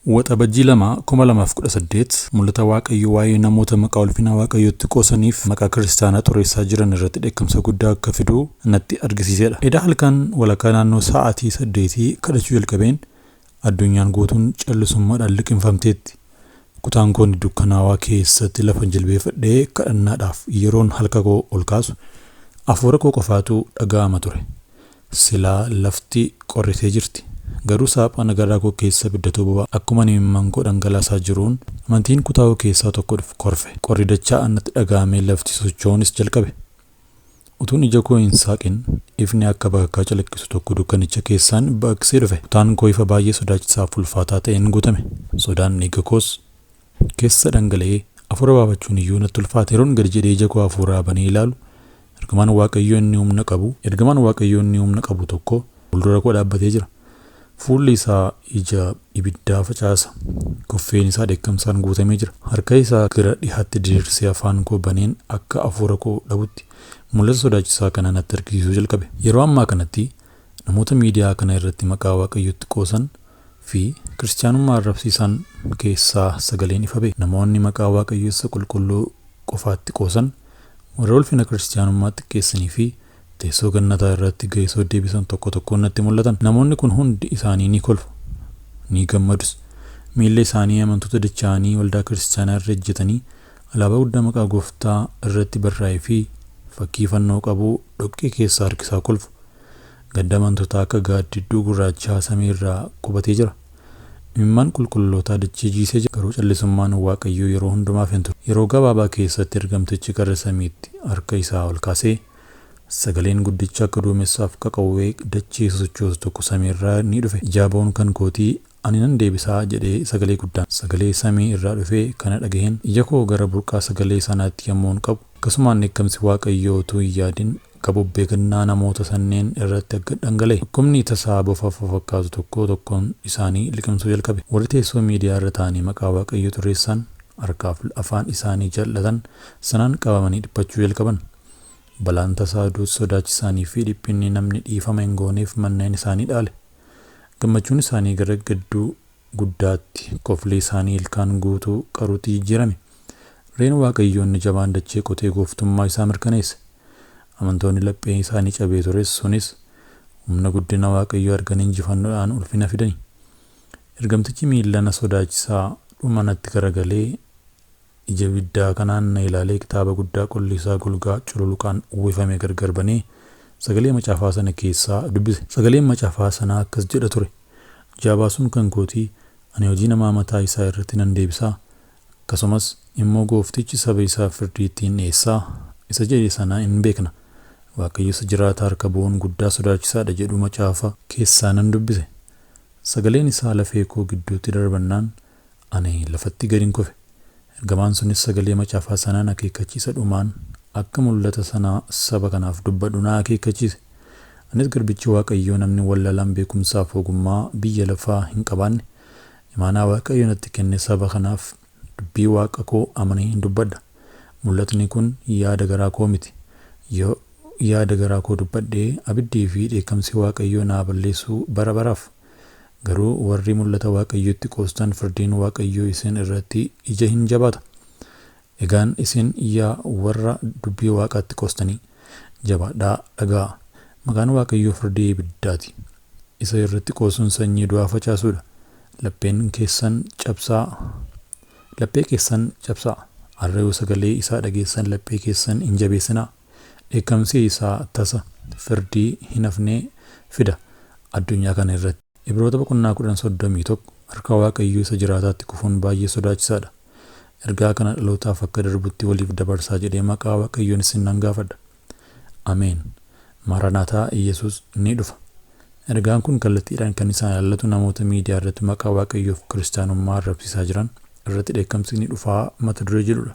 Waxabajjii 2,2018 mul'ata Waaqayyoo waa'ee namoota maqaa ulfina Waaqayyootti qoosaniif maqaa kiristaanaa xureessaa jiran irratti dheekkamsa guddaa akka fidu natti argisiisedha. Edaa halkan walakkaa naannoo sa'aatii 8 kadhachuu jalqabeen addunyaan guutuun callisummaadhaan liqimfamteetti. Kutaan koon dukkanaawaa keessatti lafa jilbeeffadhee kadhannaadhaaf yeroon halka koo ol kaasu hafuura koo qofaatu dhaga'ama ture. Silaa lafti qorritee jirti. Garuu saaphaan garaa koo keessa biddatoo boba akkuma nimimmaan koo dhangalaasaa jiruun amantiin kutaa koo keessaa tokko korfe. Qorri dacha'aan natti dhaga'amee lafti socho'uunis jalqabe. Utuun ija koo hin saaqin ifni akka bakakkaa calaqqisu tokko dukkanicha keessaan baqsee dhufe. Kutaan koo ifa baay'ee sodaachisaaf ulfaataa ta'een guutame. Sodaan dhiiga koos keessa dhangala'ee hafuura baafachuun iyyuu natti ulfaate. Yeroon gadi jedhee ija koo hafuuraa banee ilaalu ergamaan Waaqayyoo inni humna qabu tokko fuuldura koo dhaabbatee jira. Fuulli isaa ija ibiddaa facaasa. Koffeen isaa dheekkamsaan guutamee jira. Harka isaa gara dhihaatti diriirsee afaan koo baneen akka hafuura koo dhabutti mul'ata sodaachisaa kana natti argisiisuu jalqabe. Yeroo ammaa kanatti namoota miidiyaa kana irratti maqaa Waaqayyootti qoosan fi kiristaanummaa arrabsiisan keessaa sagaleen ifa ba'e. Namoonni maqaa Waaqayyoo qulqulluu qofaatti qoosan warra ulfina kiristaanummaatti xiqqeessanii fi teessoo gannataa irratti geessoo deebisan tokko tokkoon natti mul'atan. Namoonni kun hundi isaanii ni kolfu, ni gammadus. Miilla isaanii amantoota dacha'anii waldaa kiristaanaa irra ejjetanii alaabaa guddaa maqaa Gooftaa irratti barraa'ee fi fakkii fannoo qabu dhoqqee keessaa harkisaa kolfu. Gadda amantootaa akka gaaddidduu gurraachaa samii irraa qubatee jira. Imimmaan qulqullootaa dachee jiisee jira. Garuu callisummaan Waaqayyoo yeroo hundumaaf hin turre. Yeroo gabaabaa keessatti ergamtichi gara samiitti harka isaa ol kaasee sagaleen guddicha akka duumessaaf qaqawwee dachee sochoosu tokko samiirraa ni dhufe. Ijaaboon kan kootii ani nan deebisaa jedhee sagalee guddaan sagalee samii irraa dhufe kana dhaga'een ija koo gara burqaa sagalee sanaatti yommuun qabu. Akkasumaan dheekkamsi Waaqayyoo utuu hin yaadin qabubbee gannaa namoota sanneen irratti akka dhangala'e. Dhukkubni tasaa bofa fakkaatu tokko tokkoon isaanii liqimsuu jalqabe. Warri teessoo miidiyaa irra taa'anii maqaa Waaqayyoo xureessan harkaaf afaan isaanii jal'atan sanaan qabamanii dhiphachuu jalqaban. Balaan tasaa sodaachisaanii fi dhiphinni namni dhiifama hin gooneef manneen isaanii dhaale. Gammachuun isaanii gara gadduu guddaatti koflee isaanii ilkaan guutuu qaruutti jijjiirame. Reen Waaqayyoonni jabaan dachee qotee gooftummaa isaa mirkaneesse. Amantoonni laphee isaanii cabee tures sunis humna guddina Waaqayyoo arganii injifannoodhaan ulfina fidani. Ergamtichi miillana sodaachisaa dhuma natti garagalee ija ibiddaa kanaan na ilaalee kitaaba guddaa qolli isaa golgaa cululuqaan uwwifame gargar banee sagalee macaafaa sana keessaa dubbise. Sagaleen macaafaa sanaa akkas jedha ture. Jaabaasuun kan kootii ani hojii namaa mataa isaa irratti nan deebisaa. Akkasumas immoo gooftichi saba isaa firdiittiin dhiyeessaa isa jedhe sana hin beekna. Waaqayyo isa jiraata harka bu'uun guddaa sodaachisaadha jedhu macaafa keessaa nan dubbise. Sagaleen isaa lafee koo gidduutti darbannaan ani lafatti gadi kofe. Ergamaan sunis sagalee macaafaa sanaan akeekkachiisa dhumaan akka mul'ata sanaa saba kanaaf dubbadhu na akeekkachiise. Anis garbichi Waaqayyoo namni wallalaan beekumsaaf ogummaa biyya lafaa hin qabaanne imaanaa Waaqayyo natti kenne saba kanaaf dubbii Waaqa koo amanee hin dubbadha. Mul'atni kun yaada garaa koo miti. Yoo yaada garaa koo dubbadhee abiddii fi dheekkamsi Waaqayyoo naa balleessuu bara baraaf. Garuu warri mul'ata Waaqayyootti qoostan firdiin Waaqayyoo isin irratti ija hin jabaata. Egaan isin yaa warra dubbii Waaqaatti qoostanii jabaadhaa dhaga'a. Maqaan Waaqayyoo firdii ibiddaati. Isa irratti qoosuun sanyii du'aa facaasuudha. Laphee keessan cabsaa. Harreewu sagalee isaa dhageessan laphee keessan hin jabeessinaa. Dheekkamsi isaa tasa firdii hin hafnee fida addunyaa kana irratti. Ibroota 10:31 harka Waaqayyoo isa jiraataatti kufuun baay'ee sodaachisaadha. Ergaa kana dhalootaaf akka darbutti waliif dabarsaa jedhee maqaa Waaqayyoon isin nan gaafadha. Ameen. Maranaataa Yesuus ni dhufa. Ergaan kun kallattiidhaan kan isaan ilaallatu namoota miidiyaa irratti maqaa Waaqayyoof kiristaanummaa arrabsiisaa jiran irratti dheekkamsi ni dhufaa mata duree jedhudha.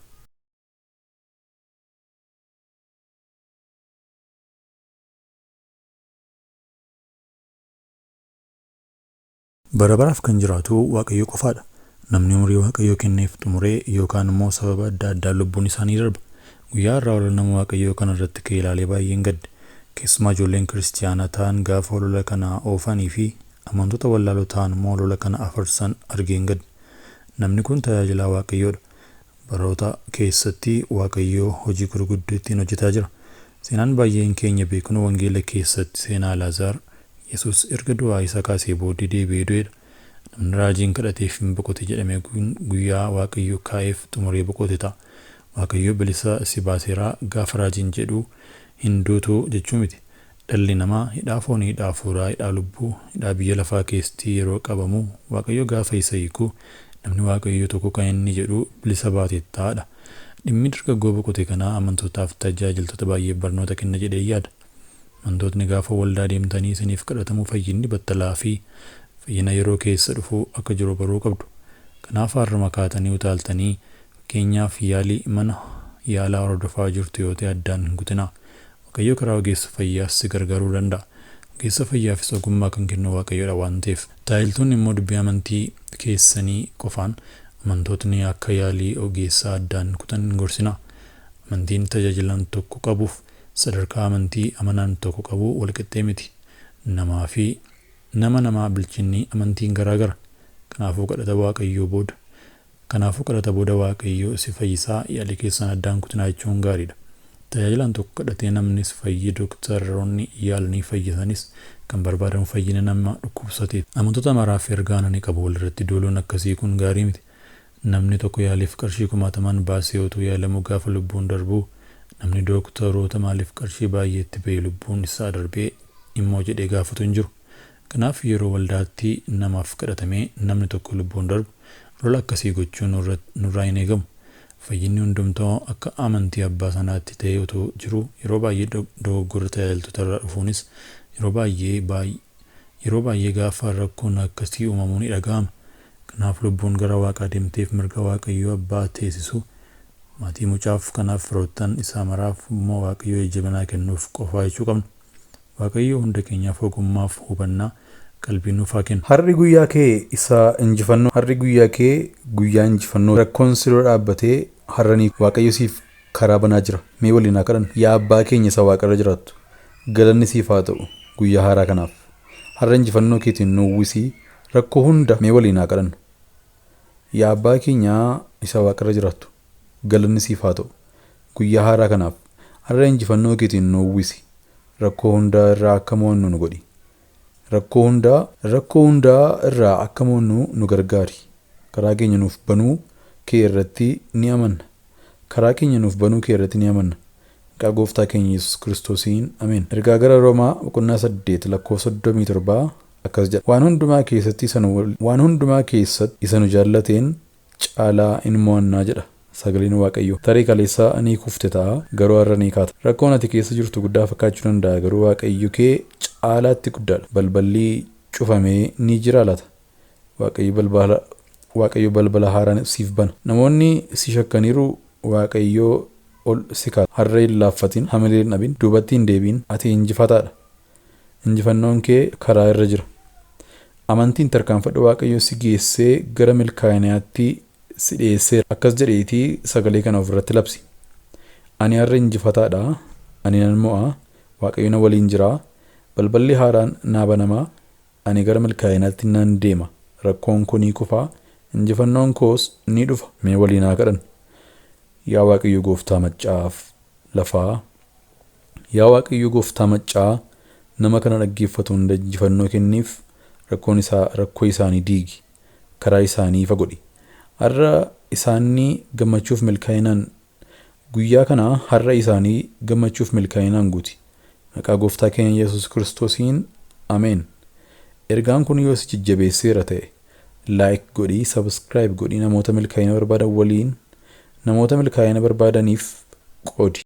Bara baraaf kan jiraatu Waaqayyoo qofaadha. Namni umurii Waaqayyoo kenneef xumuree yookaan immoo sababa adda addaa lubbuun isaanii darba. Guyyaa irraa ol nama Waaqayyoo kana irratti kee ilaalee baay'een gadde. Keessumaa ijoolleen kiristaanaa ta'an gaafa olola kana oofanii fi amantoota wallaaloo ta'an immoo lola kana afarsan argeen gad. Namni kun tajaajilaa Waaqayyoodha. Baroota keessatti Waaqayyoo hojii gurguddoo ittiin hojjetaa jira. Seenaan baay'een keenya beeknu wangeela keessatti seenaa Alaazaar Yesuus erga du'aa isa kaasee booddee deebi'ee du'edha. Namni raajiin kadhateef hin boqote jedhamee guyyaa Waaqayyoo kaa'eef xumuree boqote ta'a. Waaqayyoo bilisa si baaseeraa gaafa raajiin jedhu hin duutu jechuu miti. Dhalli namaa hidhaa foonii, hidhaa hafuuraa, hidhaa lubbuu, hidhaa biyya lafaa keessatti yeroo qabamu Waaqayyoo gaafa isa hiiku namni Waaqayyoo tokko kan inni jedhu bilisa baatee ta'adha. Dhimmi dargaggoo boqote kanaa amantootaaf tajaajiltoota baay'ee barnoota kenna jedhee yaada. Amantootni gaafa waldaa deemtanii isiniif kadhatamu fayyinni battalaa fi fayyina yeroo keessa dhufu akka jiru baruu qabdu. Kanaaf har'a makaatanii utaaltanii keenyaaf yaalii mana yaalaa hordofaa jirtu yoo ta'e addaan hin kutinaa. Waaqayyo karaa ogeessa fayyaas si gargaaruu danda'a. Ogeessa fayyaafis ogummaa kan kennu Waaqayyoodha waan ta'eef. Tajaajiltoonni immoo dubbii amantii keessanii qofaan amantootni akka yaalii ogeessaa addaan kutan hin gorsinaa. Amantiin tajaajilan tokko qabuuf sadarkaa amantii amanaan tokko qabu walqixxee miti. Namaa fi namaa bilchinni amantiin garaagara. Kanaafuu kadhata booda Waaqayyoo si fayyisaa yaalii keessan addaan kutinaa jechuun gaariidha. Tajaajilaan tokko kadhatee namnis fayyi dooktaroonni yaalanii fayyisanis kan barbaadan fayyina nama dhukkubsateef. Amantoota maraaf ergaan ani qabu walirratti duuluun akkasii kun gaarii miti. Namni tokko yaaliif qarshii 10,000 baasee utuu yaalamu gaafa lubbuun darbu namni dooktaroota maaliif qarshii baay'eetti ba'ee lubbuun isaa darbee immoo jedhee gaafatu hin jiru. Kanaaf yeroo waldaatti namaaf kadhatamee namni tokko lubbuun darbu lola akkasii gochuun nurraa hin eegamu. Fayyinni hundumtuu akka amantii abbaa sanaatti ta'ee utuu jiru yeroo baay'ee dogoggora tajaajiltoota irraa dhufuunis yeroo baay'ee gaafa rakkoon akkasii uumamuun ni dhaga'ama. Kanaaf lubbuun gara Waaqaa deemteef mirga Waaqayyoo abbaa teessisu maatii mucaaf kanaaf firoottan isaa maraaf immoo Waaqayyoo jajjabinaa kennuuf qofaa jechuu qabna. Waaqayyoo hunda keenyaaf ogummaaf hubannaa qalbii nuuf haa kennu. Har'i guyyaa kee isa injifannoo. Har'i guyyaa kee guyyaa injifannoo. Rakkoon siroo dhaabbatee har'anii Waaqayyo siif karaa banaa jira. Mee waliin haa kadhannu. Yaa abbaa keenya isa waaqarra jiraattu galanni siif haa ta'u guyyaa haaraa kanaaf. Har'a injifannoo keetiin nu uwwisii rakkoo hunda mee waliin haa kadhannu. Yaa abbaa keenya isa waaqarra jiraattu galanni siif haa ta'u guyyaa haaraa kanaaf. Har'a injifannoo keetiin nu uwwisii rakkoo hunda irraa akka mo'annu nu godhi. Rakkoo hundaa irraa akka mo'annu nu gargaari. Karaa keenya nuuf banuu kee irratti ni amanna. Maqaa gooftaa keenya Yesuus Kiristoosiin ameen. Ergaa gara Roomaa boqonnaa 8 lakkoofsa 37 akkas jedha. Waan hundumaa keessatti isa nu jaallateen caalaa in mo'annaa jedha sagaleen Waaqayyoo. Tarii kaleessaa ani kufte ta'a garuu har'a ni kaata. Rakkoon ati keessa jirtu guddaa fakkaachuu danda'a garuu Waaqayyo kee caalaatti guddaadha. Balballi cufamee ni jira laata. Waaqayyo balbala haaraan siif bana. Namoonni si shakkaniiru Waaqayyoo ol si kaata. Har'a hin laaffatin, hamilee hin dhabin, duubatti hin deebiin. Ati injifataadha. Injifannoon kee karaa irra jira. Amantiin tarkaanfadhu Waaqayyo si geessee gara milkaa'inaatti si dhiyeesseera. Akkas jedheetii sagalee kana ofirratti labsi. Ani har'a injifataadha. Ani nan mo'a. Waaqayyo na waliin jira. Balballi haaraan naa banamaa. Ani gara milkaa'inaatti nan deema. Rakkoon koo ni kufa. Injifannoon koos ni dhufa. Mee waliin haa kadhannu. Yaa Waaqayyo gooftaa maccaaf lafaa. Yaa Waaqayyo gooftaa maccaa nama kana dhaggeeffatu hunda injifannoo kenniif. Rakkoo isaanii diigi. Karaa isaanii ifa godhi. Har'a isaanii gammachuuf milkaa'inaan guyyaa kana har'a isaanii gammachuuf milkaa'inaan guuti. Maqaa gooftaa keenya Yesuus Kiristoosiin ameen. Ergaan kun yoo si jajjabeesseera ta'e like godhi, subscribe godhi, namoota milkaa'ina barbaadan waliin namoota milkaa'ina barbaadaniif qoodi.